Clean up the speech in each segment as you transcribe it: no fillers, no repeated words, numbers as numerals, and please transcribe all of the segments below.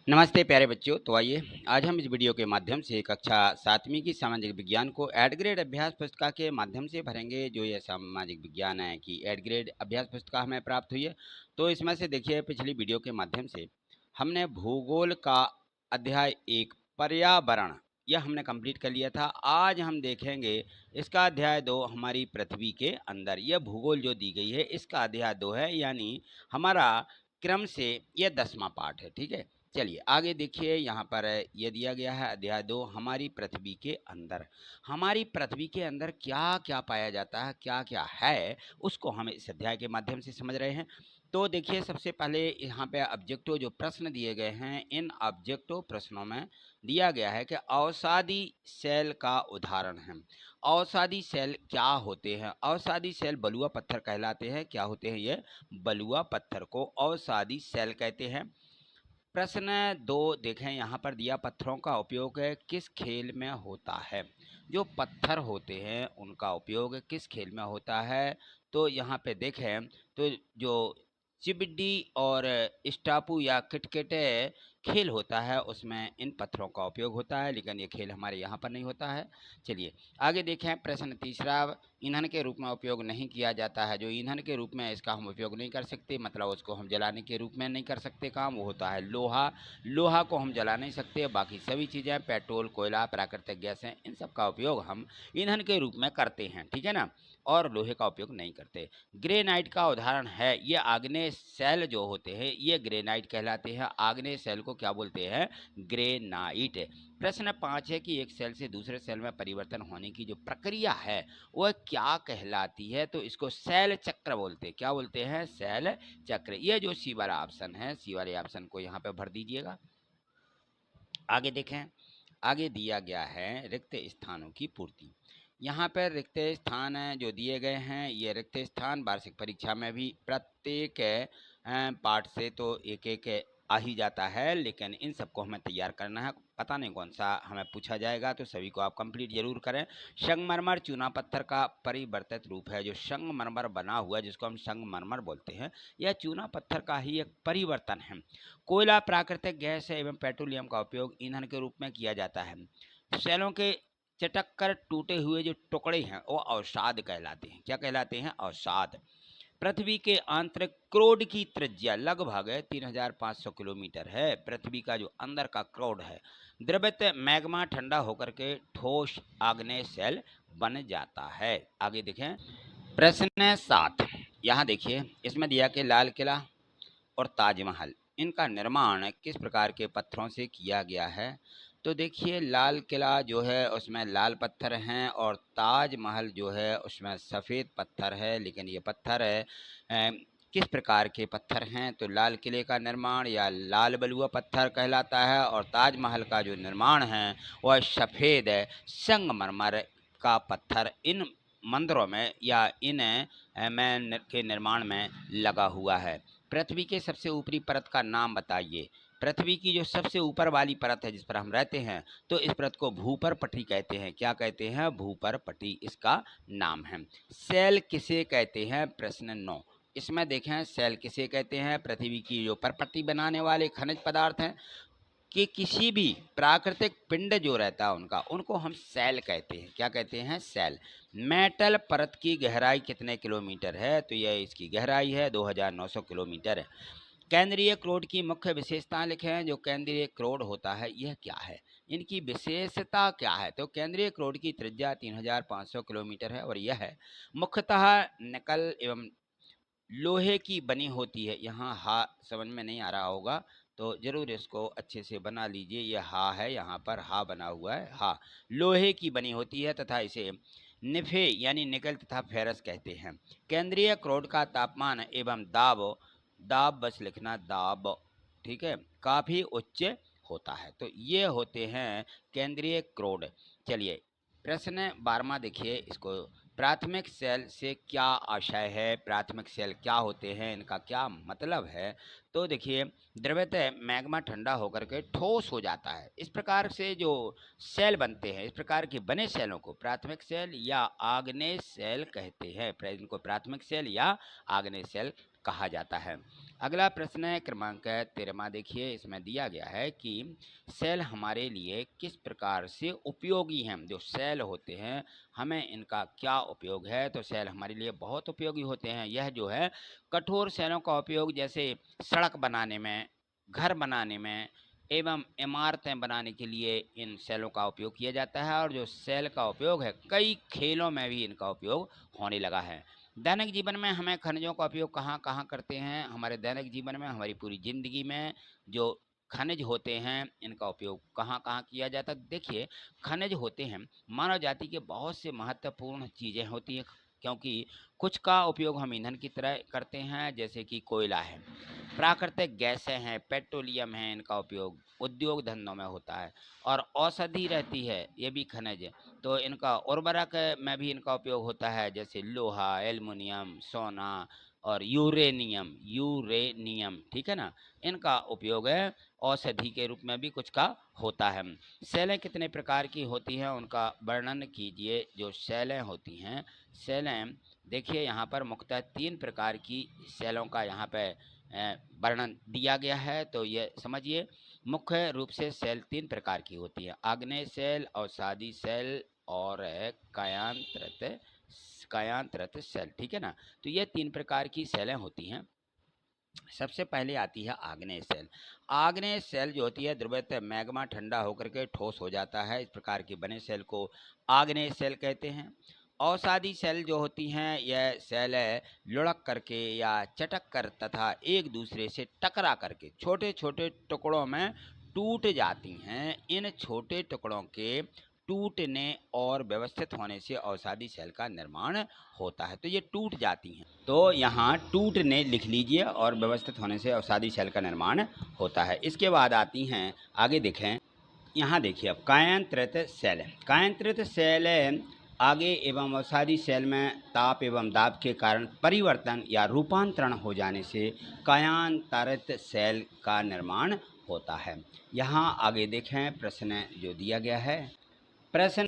नमस्ते प्यारे बच्चों। तो आइए आज हम इस वीडियो के माध्यम से कक्षा 7वीं की सामाजिक विज्ञान को एड ग्रेड अभ्यास पुस्तिका के माध्यम से भरेंगे। जो ये सामाजिक विज्ञान है कि एड ग्रेड अभ्यास पुस्तिका हमें प्राप्त हुई है। तो इसमें से देखिए पिछली वीडियो के माध्यम से हमने भूगोल का अध्याय 1 पर्यावरण यह हमने कंप्लीट कर लिया था। आज हम देखेंगे इसका अध्याय 2 हमारी पृथ्वी के अंदर। यह भूगोल जो दी गई है इसका अध्याय 2 है, यानी हमारा क्रम से यह 10वां पार्ट है। ठीक है, चलिए आगे देखिए। यहाँ पर ये दिया गया है अध्याय 2 हमारी पृथ्वी के अंदर। हमारी पृथ्वी के अंदर क्या क्या पाया जाता है, क्या क्या है, उसको हम इस अध्याय के माध्यम से समझ रहे हैं। तो देखिए सबसे पहले यहाँ पे ऑब्जेक्टिव जो प्रश्न दिए गए हैं, इन ऑब्जेक्टिव प्रश्नों में दिया गया है कि अवसादी सेल का उदाहरण है। अवसादी सेल क्या होते हैं? अवसादी सेल बलुआ पत्थर कहलाते हैं। क्या होते हैं? ये बलुआ पत्थर को अवसादी सेल कहते हैं। प्रश्न 2 देखें, यहाँ पर दिया पत्थरों का उपयोग किस खेल में होता है? जो पत्थर होते हैं उनका उपयोग किस खेल में होता है? तो यहाँ पे देखें तो जो चिबड्डी और स्टापू या किटकिटे खेल होता है उसमें इन पत्थरों का उपयोग होता है, लेकिन ये खेल हमारे यहाँ पर नहीं होता है। चलिए आगे देखें। प्रश्न 3 ईंधन के रूप में उपयोग नहीं किया जाता है। जो ईंधन के रूप में इसका हम उपयोग नहीं कर सकते, मतलब उसको हम जलाने के रूप में नहीं कर सकते काम, वो होता है लोहा। लोहा को हम जला नहीं सकते। बाकी सभी चीज़ें पेट्रोल, कोयला, प्राकृतिक गैसें, इन सब का उपयोग हम ईंधन के रूप में करते हैं। ठीक है ना, और लोहे का उपयोग नहीं करते। ग्रेनाइट का उदाहरण है, ये आग्नेय सेल जो होते हैं ये ग्रेनाइट कहलाते हैं। आग्नेय सेल को क्या बोलते हैं? ग्रेनाइट। प्रश्न 5 है कि एक सेल से दूसरे सेल में परिवर्तन होने की जो प्रक्रिया है वह क्या कहलाती है? तो इसको सेल चक्र बोलते हैं। क्या बोलते हैं? सेल चक्र। ये जो सी वाला ऑप्शन है, सी वाले ऑप्शन को यहाँ पे भर दीजिएगा। आगे देखें, आगे दिया गया है रिक्त स्थानों की पूर्ति। यहाँ पर रिक्त स्थान जो दिए गए हैं, ये रिक्त स्थान वार्षिक परीक्षा में भी प्रत्येक पार्ट से तो एक एक आ ही जाता है, लेकिन इन सबको हमें तैयार करना है। पता नहीं कौन सा हमें पूछा जाएगा, तो सभी को आप कंप्लीट जरूर करें। संगमरमर चूना पत्थर का परिवर्तित रूप है। जो संगमरमर बना हुआ है जिसको हम संगमरमर बोलते हैं, यह चूना पत्थर का ही एक परिवर्तन है। कोयला प्राकृतिक गैस एवं पेट्रोलियम का उपयोग ईंधन के रूप में किया जाता है। सेलों के चटक कर टूटे हुए जो टुकड़े हैं वो अवसाद कहलाते हैं। क्या कहलाते हैं? अवसाद। पृथ्वी के आंतरिक क्रोड की त्रिज्या लगभग 3500 किलोमीटर है। पृथ्वी का जो अंदर का क्रोड है, द्रवित मैग्मा ठंडा होकर के ठोस आग्नेय सेल बन जाता है। आगे देखें। प्रश्न 7, यहाँ देखिए इसमें दिया कि लाल किला और ताजमहल, इनका निर्माण किस प्रकार के पत्थरों से किया गया है? तो देखिए लाल किला जो है उसमें लाल पत्थर हैं और ताजमहल जो है उसमें सफ़ेद पत्थर है। लेकिन ये पत्थर किस प्रकार के पत्थर हैं? तो लाल किले का निर्माण या लाल बलुआ पत्थर कहलाता है, और ताजमहल का जो निर्माण है वह सफ़ेद संगमरमर का पत्थर इन मंदिरों में या इन में के निर्माण में लगा हुआ है। पृथ्वी के सबसे ऊपरी परत का नाम बताइए। पृथ्वी की जो सबसे ऊपर वाली परत है जिस पर हम रहते हैं, तो इस परत को भूपर पट्टी कहते हैं। क्या कहते हैं? भूपर पट्टी इसका नाम है। सेल किसे कहते हैं? प्रश्न 9, इसमें देखें सेल किसे कहते हैं? पृथ्वी की जो परपट्टी बनाने वाले खनिज पदार्थ हैं कि किसी भी प्राकृतिक पिंड जो रहता है उनको हम सेल कहते हैं। क्या कहते हैं? सेल। मेटल परत की गहराई कितने किलोमीटर है? तो यह इसकी गहराई है 2900 किलोमीटर। केंद्रीय क्रोड की मुख्य विशेषताएं लिखें। जो केंद्रीय क्रोड होता है यह क्या है? इनकी विशेषता क्या है? तो केंद्रीय क्रोड की त्रिज्या 3500 किलोमीटर है और यह मुख्यतः निकल एवं लोहे की बनी होती है। यहाँ हा समझ में नहीं आ रहा होगा तो ज़रूर इसको अच्छे से बना लीजिए। यह हा है, यहाँ पर हा बना हुआ है। हा लोहे की बनी होती है तथा इसे निफे यानी निकल तथा फेरस कहते हैं। केंद्रीय क्रोड का तापमान एवं दाब, दाब बस लिखना दाब, ठीक है, काफ़ी उच्च होता है। तो ये होते हैं केंद्रीय क्रोड। चलिए प्रश्न 12वां देखिए इसको। प्राथमिक सेल से क्या आशय है? प्राथमिक सेल क्या होते हैं, इनका क्या मतलब है? तो देखिए द्रवित मैग्मा ठंडा होकर के ठोस हो जाता है। इस प्रकार से जो सेल बनते हैं, इस प्रकार के बने सेलों को प्राथमिक सेल या आग्नेय सेल कहते हैं। इनको प्राथमिक सेल या आग्नेय सेल कहा जाता है। अगला प्रश्न है क्रमांक 13वां। देखिए इसमें दिया गया है कि सेल हमारे लिए किस प्रकार से उपयोगी हैं। जो सेल होते हैं हमें इनका क्या उपयोग है, तो सेल हमारे लिए बहुत उपयोगी होते हैं। यह जो है कठोर सेलों का उपयोग जैसे सड़क बनाने में, घर बनाने में एवं इमारतें बनाने के लिए इन सेलों का उपयोग किया जाता है। और जो सेल का उपयोग है कई खेलों में भी इनका उपयोग होने लगा है। दैनिक जीवन में हमें खनिजों का उपयोग कहाँ कहाँ करते हैं। हमारे दैनिक जीवन में, हमारी पूरी ज़िंदगी में जो खनिज होते हैं इनका उपयोग कहाँ कहाँ किया जाता है। देखिए खनिज होते हैं मानव जाति के बहुत से महत्वपूर्ण चीज़ें होती हैं, क्योंकि कुछ का उपयोग हम ईंधन की तरह करते हैं जैसे कि कोयला है, प्राकृतिक गैसें हैं, पेट्रोलियम है, इनका उपयोग उद्योग धंधों में होता है। और औषधि रहती है ये भी खनिज है, तो इनका उर्वरक में भी इनका उपयोग होता है जैसे लोहा, एल्युमिनियम, सोना और यूरेनियम यूरेनियम ठीक है ना। इनका उपयोग है औषधि के रूप में भी कुछ का होता है। सेलें कितने प्रकार की होती हैं उनका वर्णन कीजिए। जो सेलें होती हैं, सेलें देखिए यहाँ पर मुख्यतः 3 प्रकार की सेलों का यहाँ पे वर्णन दिया गया है। तो ये समझिए मुख्य रूप से सेल 3 प्रकार की होती है, आग्नेय सेल, अवसादी सेल और कायांतरित कायांतरित सेल ठीक है ना। तो ये 3 प्रकार की सेलें होती हैं। सबसे पहले आती है आग्नेय सेल। आग्नेय सेल जो होती है द्रवित मैग्मा ठंडा होकर के ठोस हो जाता है, इस प्रकार के बने सेल को आग्नेय सेल कहते हैं। अवसादी सेल जो होती हैं यह सेल लुढ़क करके या चटक कर तथा एक दूसरे से टकरा करके छोटे छोटे टुकड़ों में टूट जाती हैं। इन छोटे टुकड़ों के टूटने और व्यवस्थित होने से अवसादी सेल का निर्माण होता है। तो ये टूट जाती हैं, तो यहाँ टूटने लिख लीजिए और व्यवस्थित होने से अवसादी सेल का निर्माण होता है। इसके बाद आती हैं, आगे देखें, यहाँ देखिए अब कायांतरित सेल। कायांतरित सेल आगे एवं अवसादी सेल में ताप एवं दाब के कारण परिवर्तन या रूपांतरण हो जाने से कायांतरित सेल का निर्माण होता है। यहाँ आगे देखें प्रश्न जो दिया गया है। प्रश्न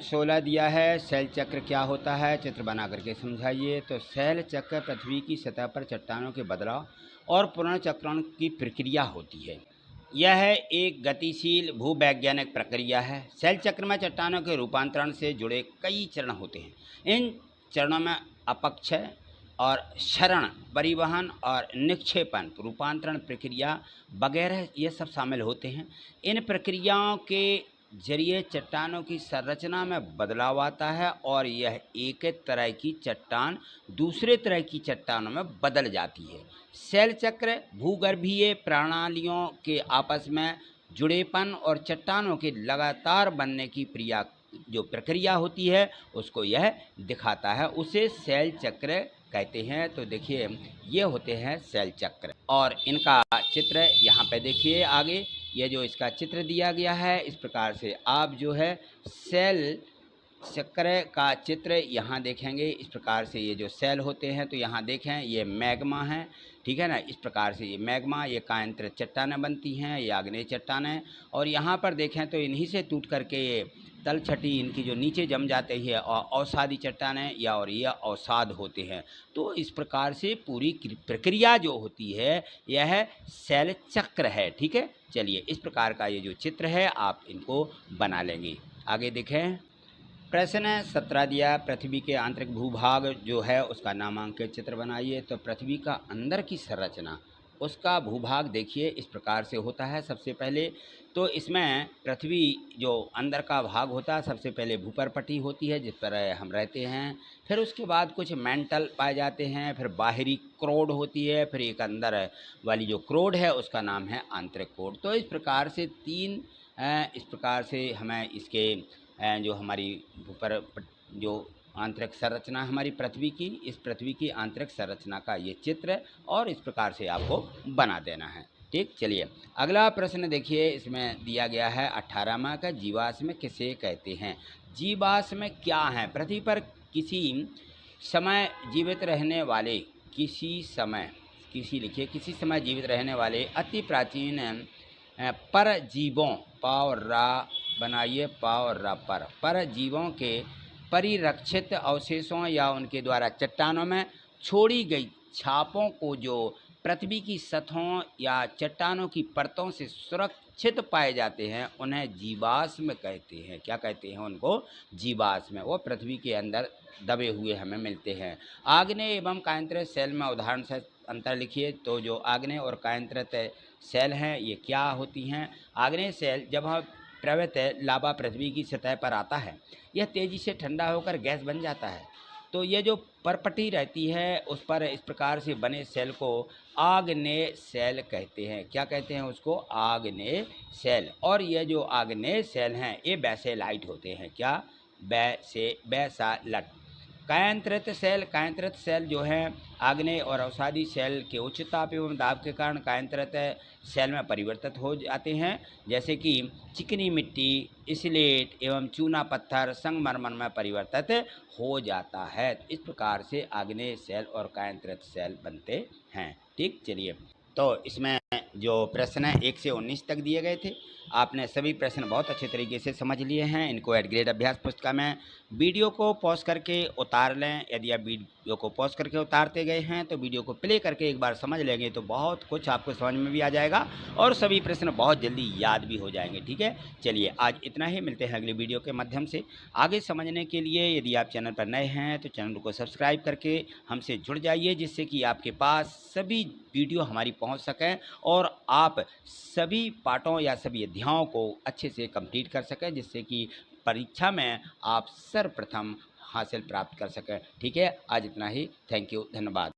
16 दिया है, सेल चक्र क्या होता है, चित्र बना करके समझाइए। तो सेल चक्र पृथ्वी की सतह पर चट्टानों के बदलाव और पुनर्चक्रण की प्रक्रिया होती है। यह एक गतिशील भूवैज्ञानिक प्रक्रिया है। सेल चक्र में चट्टानों के रूपांतरण से जुड़े कई चरण होते हैं। इन चरणों में अपक्षय और क्षरण, परिवहन और निक्षेपण, रूपांतरण प्रक्रिया वगैरह ये सब शामिल होते हैं। इन प्रक्रियाओं के जरिए चट्टानों की संरचना में बदलाव आता है और यह एक तरह की चट्टान दूसरे तरह की चट्टानों में बदल जाती है। सेल चक्र भूगर्भीय प्रणालियों के आपस में जुड़ेपन और चट्टानों के लगातार बनने की प्रक्रिया होती है उसको यह दिखाता है, उसे सेल चक्र कहते हैं। तो देखिए ये होते हैं सेल चक्र और इनका चित्र यहाँ पे देखिए। आगे ये जो इसका चित्र दिया गया है इस प्रकार से आप जो है सेल चक्र का चित्र यहाँ देखेंगे। इस प्रकार से ये जो सेल होते हैं, तो यहाँ देखें ये मैग्मा है ठीक है ना। इस प्रकार से ये मैग्मा, ये कायांतरित चट्टानें बनती हैं, ये आग्नेय चट्टानें। और यहाँ पर देखें तो इन्हीं से टूट करके ये तलछटी इनकी जो नीचे जम जाते हैं और अवसादी चट्टानें या और ये अवसाद होते हैं। तो इस प्रकार से पूरी प्रक्रिया जो होती है यह सेल चक्र है ठीक है। चलिए इस प्रकार का ये जो चित्र है आप इनको बना लेंगे। आगे देखें प्रश्न 17 दिया, पृथ्वी के आंतरिक भूभाग जो है उसका नामांकित चित्र बनाइए। तो पृथ्वी का अंदर की संरचना उसका भूभाग देखिए इस प्रकार से होता है। सबसे पहले तो इसमें पृथ्वी जो अंदर का भाग होता है सबसे पहले भूपरपट्टी होती है जिस पर हम रहते हैं, फिर उसके बाद कुछ मेंटल पाए जाते हैं, फिर बाहरी क्रोड होती है, फिर एक अंदर वाली जो क्रोड है उसका नाम है आंतरिक क्रोड। तो इस प्रकार से इस प्रकार से हमें इसके जो हमारी ऊपर जो आंतरिक संरचना हमारी पृथ्वी की, इस पृथ्वी की आंतरिक संरचना का ये चित्र और इस प्रकार से आपको बना देना है ठीक। चलिए अगला प्रश्न देखिए, इसमें दिया गया है 18वां का, जीवाश्म किसे कहते हैं। जीवाश्म क्या हैं। पृथ्वी पर किसी समय जीवित रहने वाले किसी समय जीवित रहने वाले अति प्राचीन परजीवों परजीवों के परिरक्षित अवशेषों या उनके द्वारा चट्टानों में छोड़ी गई छापों को जो पृथ्वी की सतहों या चट्टानों की परतों से सुरक्षित पाए जाते हैं उन्हें जीवाश्म कहते हैं। क्या कहते हैं उनको? जीवाश्म। वो पृथ्वी के अंदर दबे हुए हमें मिलते हैं। आग्नेय एवं कायांतरित सेल में उदाहरण से अंतर लिखिए। तो जो आग्नेय और कायांतरित सेल हैं ये क्या होती हैं? आग्नेय सेल जब हम प्रवृत्त लावा पृथ्वी की सतह पर आता है, यह तेज़ी से ठंडा होकर गैस बन जाता है। तो ये जो परपटी रहती है उस पर इस प्रकार से बने सेल को आग्नेय सेल कहते हैं। क्या कहते हैं उसको? आग्नेय सेल। और ये जो आग्नेय सेल हैं ये बेसेलाइट होते हैं। क्या? बेसालट। कायांतरित सेल जो है आग्नेय और अवसादी सेल के उच्च ताप एवं दाब के कारण कायांतरित सेल में परिवर्तित हो जाते हैं, जैसे कि चिकनी मिट्टी, स्लेट एवं चूना पत्थर संगमरमर में परिवर्तित हो जाता है। इस प्रकार से आग्नेय सेल और कायांतरित सेल बनते हैं। ठीक, चलिए तो इसमें जो प्रश्न है 1 से 19 तक दिए गए थे। आपने सभी प्रश्न बहुत अच्छे तरीके से समझ लिए हैं। इनको एट ग्रेड अभ्यास पुस्तिका में वीडियो को पॉज करके उतार लें। यदि आप वीडियो को पॉज करके उतारते गए हैं तो वीडियो को प्ले करके एक बार समझ लेंगे तो बहुत कुछ आपको समझ में भी आ जाएगा और सभी प्रश्न बहुत जल्दी याद भी हो जाएंगे। ठीक है, चलिए आज इतना ही। मिलते हैं अगली वीडियो के माध्यम से। आगे समझने के लिए यदि आप चैनल पर नए हैं तो चैनल को सब्सक्राइब करके हमसे जुड़ जाइए, जिससे कि आपके पास सभी वीडियो हमारी पहुंच सकें और आप सभी पाठों या सभी अध्यायों को अच्छे से कंप्लीट कर सकें, जिससे कि परीक्षा में आप सर्वप्रथम हासिल प्राप्त कर सकें। ठीक है, आज इतना ही। थैंक यू, धन्यवाद।